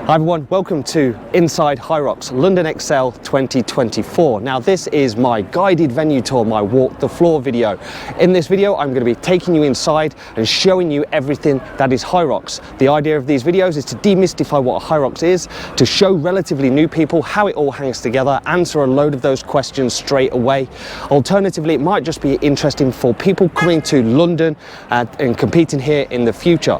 Hi everyone, welcome to Inside HYROX London Excel 2024. Now this is my guided venue tour, my walk the floor video. In this video I'm going to be taking you inside and showing you everything that is HYROX. The idea of these videos is to demystify what a HYROX is, to show relatively new people how it all hangs together, answer a load of those questions straight away. Alternatively, it might just be interesting for people coming to London and competing here in the future.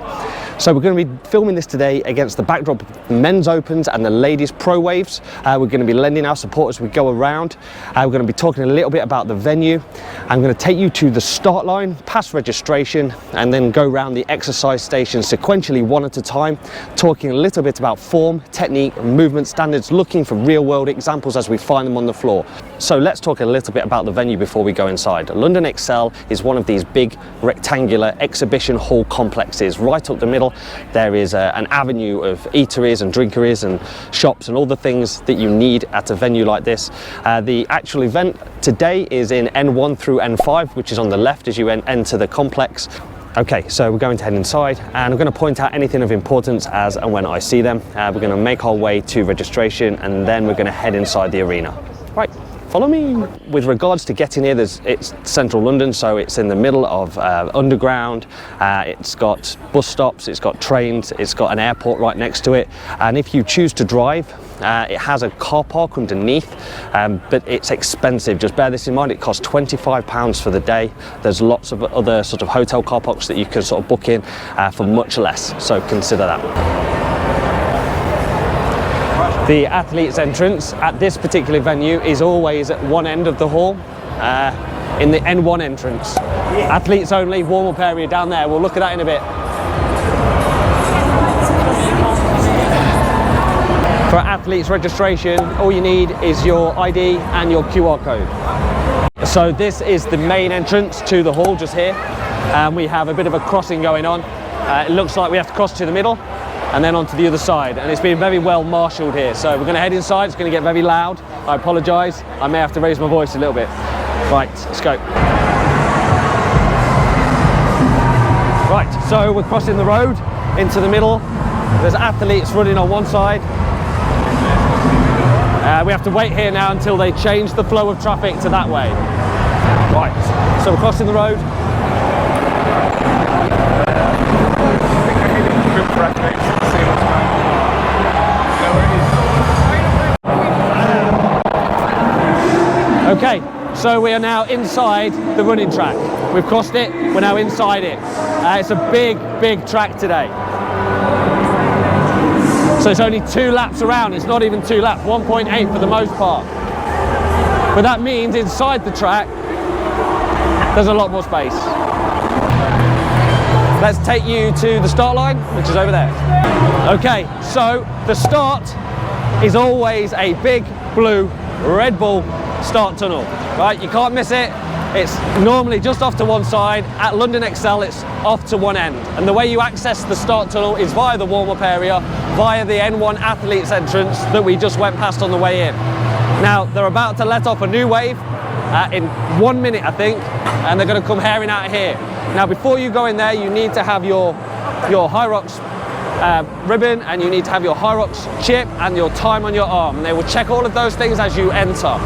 So we're going to be filming this today against the backdrop of the men's opens and the ladies pro waves. We're going to be lending our support as we go around. We're going to be talking a little bit about the venue. I'm going to take you to the start line, past registration, and then go around the exercise station sequentially one at a time, talking a little bit about form, technique, movement standards, looking for real world examples as we find them on the floor. So let's talk a little bit about the venue before we go inside. London Excel is one of these big rectangular exhibition hall complexes. Right up the middle there is an avenue of eateries and drinkeries and shops and all the things that you need at a venue like this. The actual event today is in N1 through N5, which is on the left as you enter the complex. Okay, so we're going to head inside and I'm going to point out anything of importance as and when I see them. We're going to make our way to registration and then we're going to head inside the arena. Right. Follow me. With regards to getting here, it's central London, so it's in the middle of underground. It's got bus stops, it's got trains, it's got an airport right next to it. And if you choose to drive, it has a car park underneath, but it's expensive. Just bear this in mind, it costs £25 for the day. There's lots of other sort of hotel car parks that you can sort of book in for much less, so consider that. The athletes' entrance at this particular venue is always at one end of the hall, in the N1 entrance. Athletes only, warm-up area down there. We'll look at that in a bit. For athletes' registration, all you need is your ID and your QR code. So this is the main entrance to the hall just here. We have a bit of a crossing going on. It looks like we have to cross to the middle and then onto the other side, and it's been very well marshalled here. So we're going to head inside. It's going to get very loud. I apologise. I may have to raise my voice a little bit. Right, let's go. Right, so we're crossing the road into the middle. There's athletes running on one side. We have to wait here now until they change the flow of traffic to that way. Right, so we're crossing the road. Okay, so we are now inside the running track. We've crossed it, we're now inside it. It's a big track today. So it's only 2 laps around, it's not even 2 laps, 1.8 for the most part. But that means inside the track, there's a lot more space. Let's take you to the start line, which is over there. Okay, so the start is always a big blue Red Bull start tunnel, right? You can't miss it. It's normally just off to one side. At London Excel, it's off to one end. And the way you access the start tunnel is via the warm-up area, via the N1 athletes entrance that we just went past on the way in. Now, they're about to let off a new wave in 1 minute, I think, and they're going to come herring out here. Now, before you go in there, you need to have your HYROX ribbon, and you need to have your HYROX chip and your time on your arm. And they will check all of those things as you enter.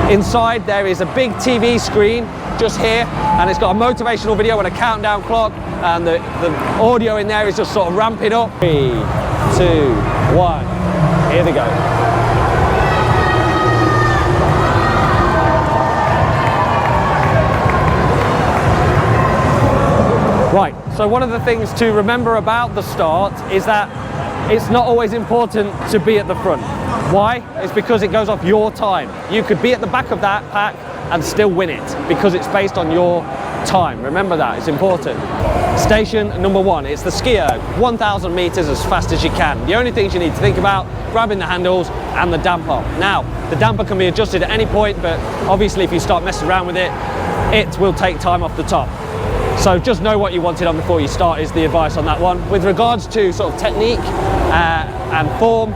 Inside there is a big TV screen just here, and it's got a motivational video and a countdown clock, and the audio in there is just sort of ramping up. 3, 2, 1, here they go. Right, so one of the things to remember about the start is that it's not always important to be at the front. Why? It's because it goes off your time. You could be at the back of that pack and still win it because it's based on your time. Remember that, it's important. Station number 1, it's the skier, 1,000 meters as fast as you can. The only things you need to think about, grabbing the handles and the damper. Now, the damper can be adjusted at any point, but obviously if you start messing around with it, it will take time off the top. So just know what you wanted on before you start is the advice on that one. With regards to sort of technique and form,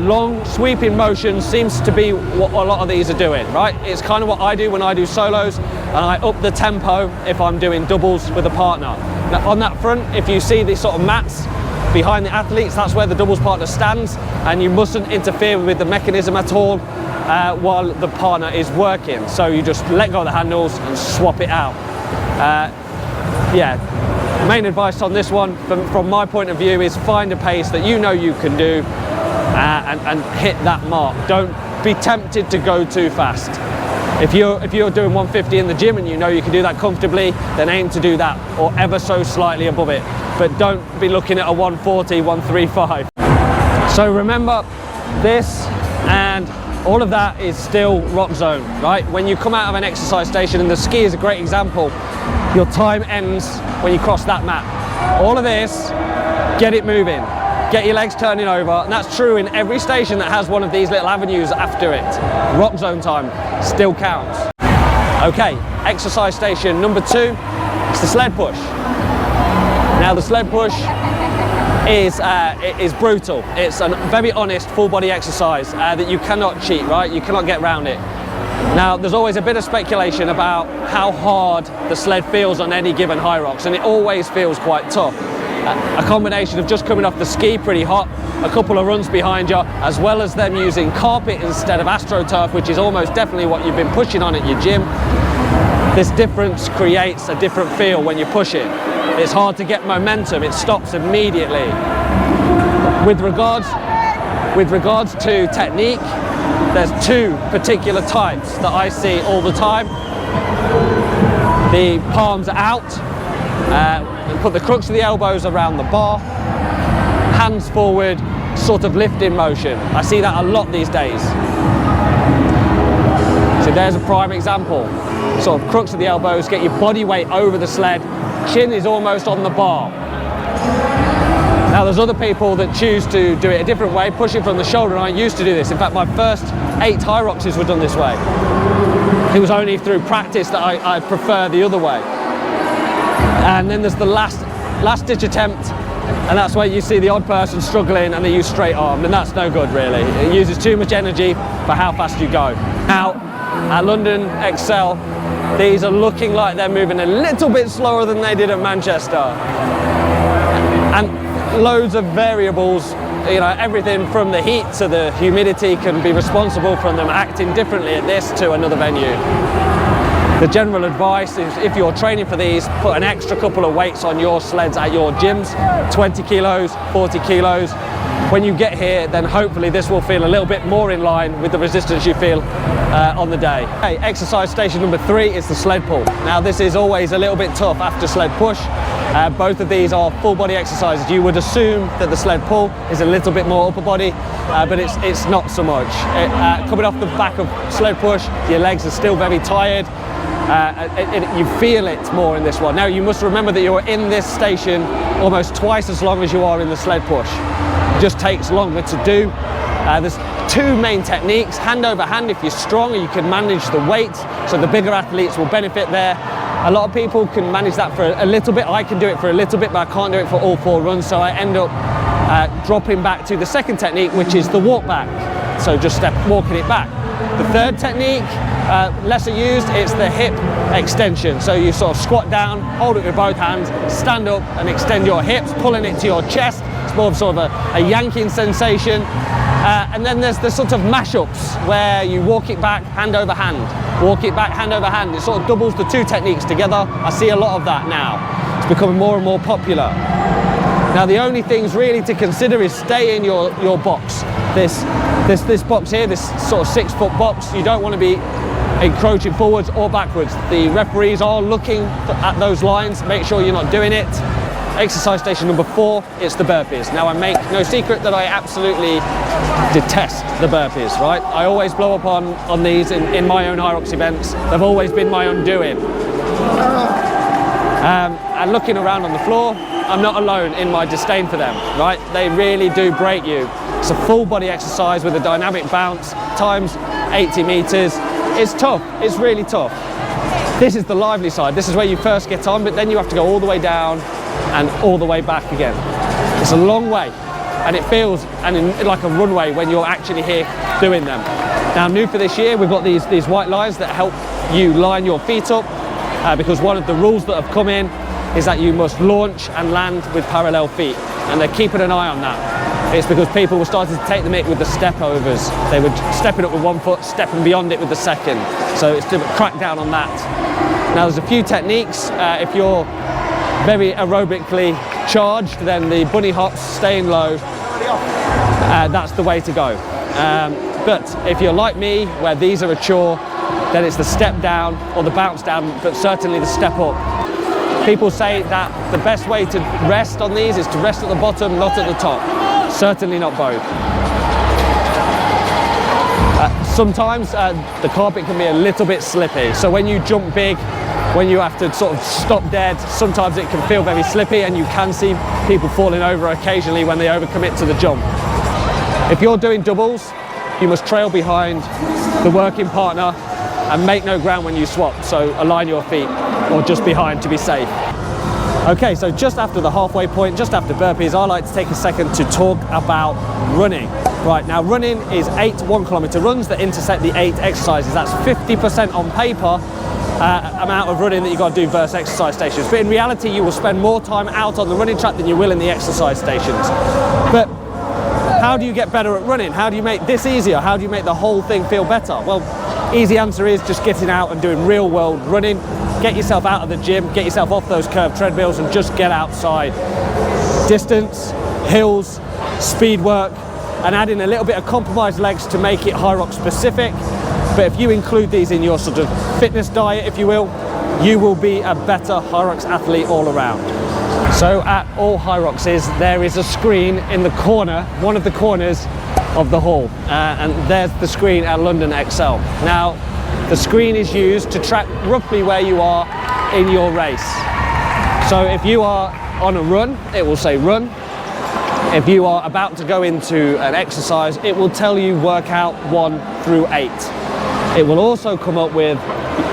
long sweeping motion seems to be what a lot of these are doing, right? It's kind of what I do when I do solos, and I up the tempo if I'm doing doubles with a partner. Now on that front, if you see these sort of mats, behind the athletes. That's where the doubles partner stands, and you mustn't interfere with the mechanism at all while the partner is working. So you just let go of the handles and swap it out. Yeah, main advice on this one from my point of view is find a pace that you know you can do and hit that mark. Don't be tempted to go too fast. If you're doing 150 in the gym and you know you can do that comfortably, then aim to do that or ever so slightly above it. But don't be looking at a 140, 135. So remember, this and all of that is still rock zone, right? When you come out of an exercise station, and the ski is a great example, your time ends when you cross that mat. All of this, get it moving, get your legs turning over, and that's true in every station that has one of these little avenues after it. Rock zone time still counts. Okay, exercise station number 2, it's the sled push. Now the sled push is brutal. It's a very honest full body exercise that you cannot cheat, right? You cannot get around it. Now there's always a bit of speculation about how hard the sled feels on any given Hyrox, and it always feels quite tough. A combination of just coming off the ski pretty hot, a couple of runs behind you, as well as them using carpet instead of AstroTurf, which is almost definitely what you've been pushing on at your gym. This difference creates a different feel when you push it. It's hard to get momentum, it stops immediately. With regards to technique, there's 2 particular types that I see all the time. The palms out, put the crooks of the elbows around the bar, hands forward, sort of lifting motion. I see that a lot these days. So there's a prime example. Sort of crooks of the elbows, get your body weight over the sled, chin is almost on the bar. Now there's other people that choose to do it a different way, pushing from the shoulder, and I used to do this. In fact, my first 8 Hyroxes were done this way. It was only through practice that I prefer the other way. And then there's the last ditch attempt, and that's where you see the odd person struggling and they use straight arm, and that's no good really. It uses too much energy for how fast you go. Now, at London Excel, these are looking like they're moving a little bit slower than they did at Manchester. And loads of variables, you know, everything from the heat to the humidity can be responsible for them acting differently at this to another venue. The general advice is, if you're training for these, put an extra couple of weights on your sleds at your gyms, 20 kilos, 40 kilos. When you get here, then hopefully this will feel a little bit more in line with the resistance you feel on the day. Okay, exercise station number 3 is the sled pull. Now this is always a little bit tough after sled push. Both of these are full body exercises. You would assume that the sled pull is a little bit more upper body, but it's not so much. Coming off the back of sled push, your legs are still very tired. You feel it more in this one. Now you must remember that you're in this station almost twice as long as you are in the sled push. It just takes longer to do. There's 2 main techniques. Hand over hand, if you're strong, you can manage the weight, so the bigger athletes will benefit there. A lot of people can manage that for a little bit. I can do it for a little bit, but I can't do it for all 4 runs, so I end up dropping back to the second technique, which is the walk back. So just walking it back. The third technique, lesser used, it's the hip extension. So you sort of squat down, hold it with both hands, stand up and extend your hips, pulling it to your chest. It's more of sort of a yanking sensation. And then there's the sort of mashups where you walk it back, hand over hand. Walk it back, hand over hand. It sort of doubles the 2 techniques together. I see a lot of that now. It's becoming more and more popular. Now the only things really to consider is stay in your box. This box here, this sort of 6-foot box, you don't want to be encroaching forwards or backwards. The referees are looking at those lines, make sure you're not doing it. Exercise station number 4, it's the burpees. Now I make no secret that I absolutely detest the burpees, right? I always blow up on these in my own Hyrox events. They've always been my undoing. And looking around on the floor, I'm not alone in my disdain for them, right? They really do break you. It's a full body exercise with a dynamic bounce, times 80 meters. It's tough, it's really tough. This is the lively side. This is where you first get on, but then you have to go all the way down and all the way back again. It's a long way, and it feels like a runway when you're actually here doing them. Now, new for this year, we've got these white lines that help you line your feet up, because one of the rules that have come in is that you must launch and land with parallel feet. and they're keeping an eye on that. It's because people were starting to take the mick with the step overs. They were stepping up with one foot, stepping beyond it with the second. So it's to crack down on that. Now there's a few techniques. If you're very aerobically charged, then the bunny hops, staying low, that's the way to go. But if you're like me, where these are a chore, then it's the step down or the bounce down, but certainly the step up. People say that the best way to rest on these is to rest at the bottom, not at the top. Certainly not both. Sometimes the carpet can be a little bit slippy, so when you jump big, when you have to sort of stop dead, sometimes it can feel very slippy, and you can see people falling over occasionally when they overcommit to the jump. If you're doing doubles, you must trail behind the working partner and make no ground when you swap, so align your feet or just behind to be safe. Okay, so just after the halfway point, just after burpees, I like to take a second to talk about running. Right, now running is 8 1-kilometer runs that intersect the 8 exercises. That's 50% on paper amount of running that you've got to do versus exercise stations. But in reality, you will spend more time out on the running track than you will in the exercise stations. But how do you get better at running? How do you make this easier? How do you make the whole thing feel better? Well, easy answer is just getting out and doing real world running. Get yourself out of the gym, get yourself off those curved treadmills and just get outside. Distance, hills, speed work, and add in a little bit of compromised legs to make it HYROX specific. But if you include these in your sort of fitness diet, if you will be a better HYROX athlete all around. So at all HYROXes, there is a screen in the corner, one of the corners of the hall, and there's the screen at London Excel. Now, the screen is used to track roughly where you are in your race. So if you are on a run, it will say run. If you are about to go into an exercise, it will tell you workout 1 through 8. It will also come up with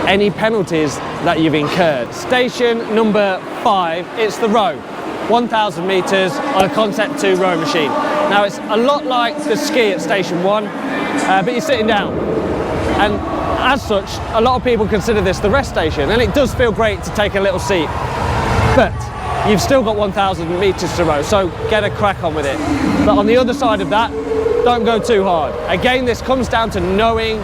any penalties that you've incurred. Station number 5, it's the row. 1,000 meters on a Concept 2 row machine. Now it's a lot like the ski at station 1, but you're sitting down. And as such, a lot of people consider this the rest station, and it does feel great to take a little seat. But you've still got 1,000 meters to row, so get a crack on with it. But on the other side of that, don't go too hard. Again, this comes down to knowing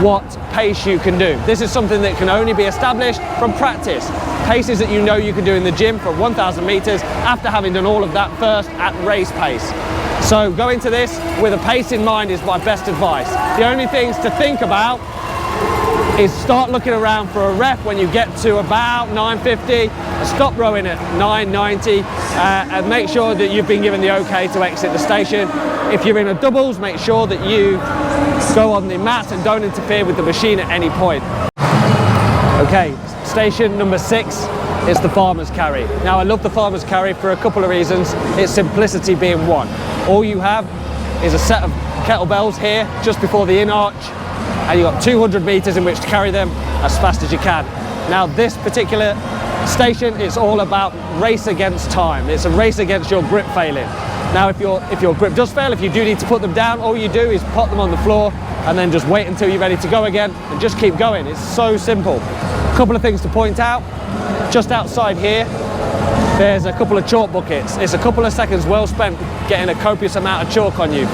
what pace you can do. This is something that can only be established from practice. Paces that you know you can do in the gym for 1,000 meters after having done all of that first at race pace. So go into this with a pace in mind is my best advice. The only things to think about is start looking around for a rep when you get to about 9:50, stop rowing at 9:90, and make sure that you've been given the okay to exit the station. If you're in a doubles, make sure that you go on the mat and don't interfere with the machine at any point. Okay, station number 6 is the farmer's carry. Now I love the farmer's carry for a couple of reasons. Its simplicity being one. All you have is a set of kettlebells here just before the in arch, and you've got 200 meters in which to carry them as fast as you can. Now this particular station is all about race against time. It's a race against your grip failing. Now if your grip does fail, if you do need to put them down, all you do is put them on the floor and then just wait until you're ready to go again and just keep going. It's so simple. A couple of things to point out. Just outside here, there's a couple of chalk buckets. It's a couple of seconds well spent getting a copious amount of chalk on you.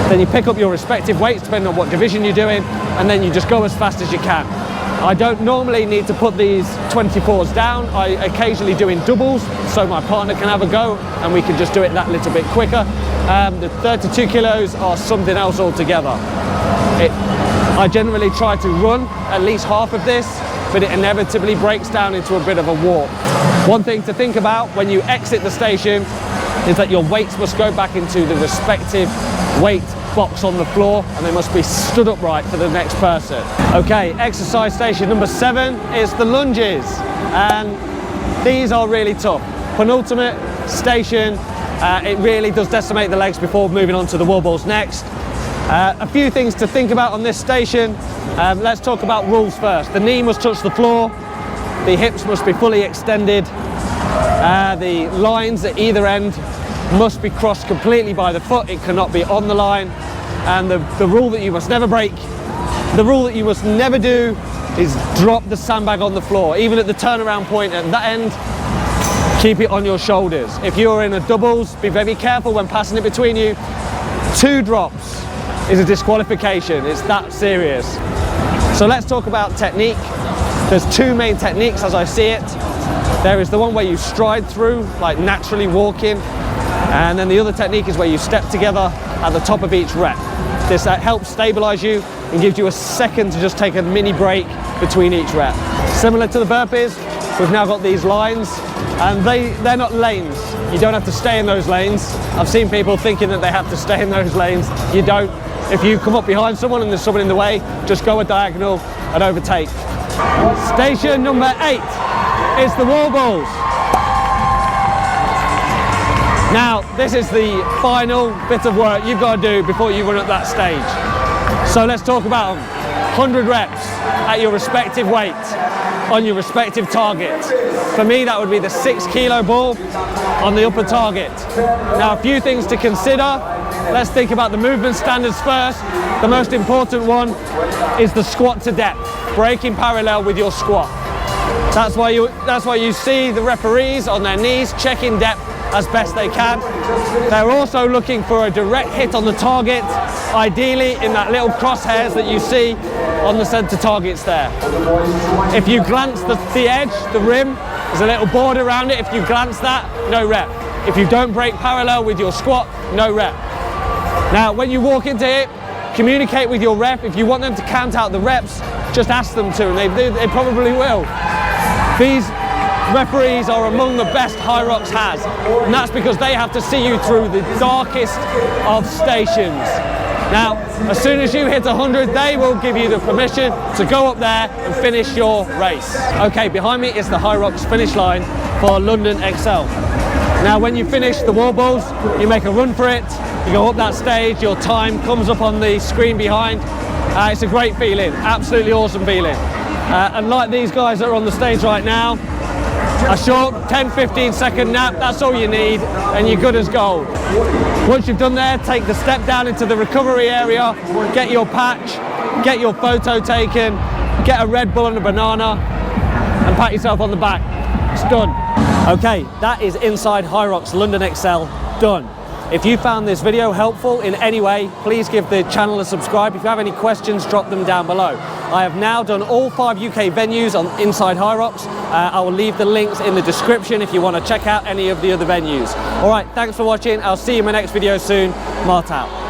Then you pick up your respective weights depending on what division you're doing, and then you just go as fast as you can. I don't normally need to put these 24s down. I occasionally do in doubles so my partner can have a go and we can just do it that little bit quicker. The 32 kilos are something else altogether. I generally try to run at least half of this, but it inevitably breaks down into a bit of a walk. One thing to think about when you exit the station is that your weights must go back into the respective weight box on the floor, and they must be stood upright for the next person. Okay, exercise station number 7 is the lunges, and these are really tough. Penultimate station, it really does decimate the legs before moving on to the wall balls next. A few things to think about on this station. Let's talk about rules first. The knee must touch the floor, the hips must be fully extended, the lines at either end must be crossed completely by the foot, it cannot be on the line, and the rule that you must never break, the rule that you must never do is drop the sandbag on the floor. Even at the turnaround point at that end, Keep it on your shoulders. If you're in a doubles, be very careful when passing it between you. 2 drops is a disqualification. It's that serious. So let's talk about technique. There's 2 main techniques as I see it. There is the one where you stride through, like naturally walking, and then the other technique is where you step together at the top of each rep. This helps stabilize you and gives you a second to just take a mini break between each rep. Similar to the burpees, we've now got these lines, and they're not lanes. You don't have to stay in those lanes. I've seen people thinking that they have to stay in those lanes. You don't. If you come up behind someone and there's someone in the way, just go a diagonal and overtake. Station number 8 is the wall balls. Now, this is the final bit of work you've got to do before you run up that stage. So let's talk about them. 100 reps at your respective weight on your respective target. For me, that would be the 6 kilo ball on the upper target. Now, a few things to consider. Let's think about the movement standards first. The most important one is the squat to depth, breaking parallel with your squat. That's why you see the referees on their knees checking depth as best they can. They're also looking for a direct hit on the target, ideally in that little crosshairs that you see on the center targets there. If you glance the edge, the rim, there's a little board around it. If you glance that, no rep. If you don't break parallel with your squat, no rep. Now, when you walk into it, communicate with your rep. If you want them to count out the reps, just ask them to, and they probably will. These referees are among the best Hyrox has, and that's because they have to see you through the darkest of stations. Now, as soon as you hit 100, they will give you the permission to go up there and finish your race. Okay, behind me is the Hyrox finish line for London Excel. Now, when you finish the wall balls, you make a run for it, you go up that stage, your time comes up on the screen behind. It's a great feeling, absolutely awesome feeling. And like these guys that are on the stage right now, a short 10-15 second nap, that's all you need, and you're good as gold. Once you've done there, take the step down into the recovery area, get your patch, get your photo taken, get a Red Bull and a banana, and pat yourself on the back. It's done. Okay, that is inside Hyrox London Excel done. If you found this video helpful in any way, please give the channel a subscribe. If you have any questions, drop them down below. I have now done all 5 UK venues on inside Hyrox. I will leave the links in the description if you want to check out any of the other venues. All right, thanks for watching. I'll see you in my next video soon. Mart out.